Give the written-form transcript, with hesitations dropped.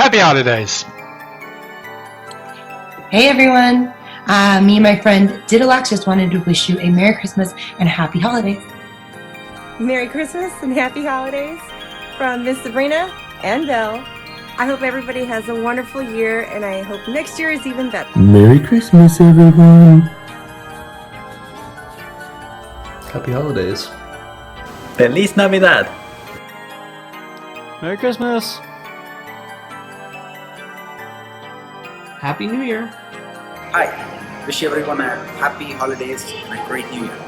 Happy holidays! Hey everyone! Me and my friend Diddlex just wanted to wish you a Merry Christmas and Happy Holidays. Merry Christmas and Happy Holidays from Miss Sabrina and Belle. I hope everybody has a wonderful year, and I hope next year is even better. Merry Christmas, everyone! Happy holidays. Feliz Navidad! Merry Christmas! Happy New Year! Hi, wish everyone a happy holidays and a great new year.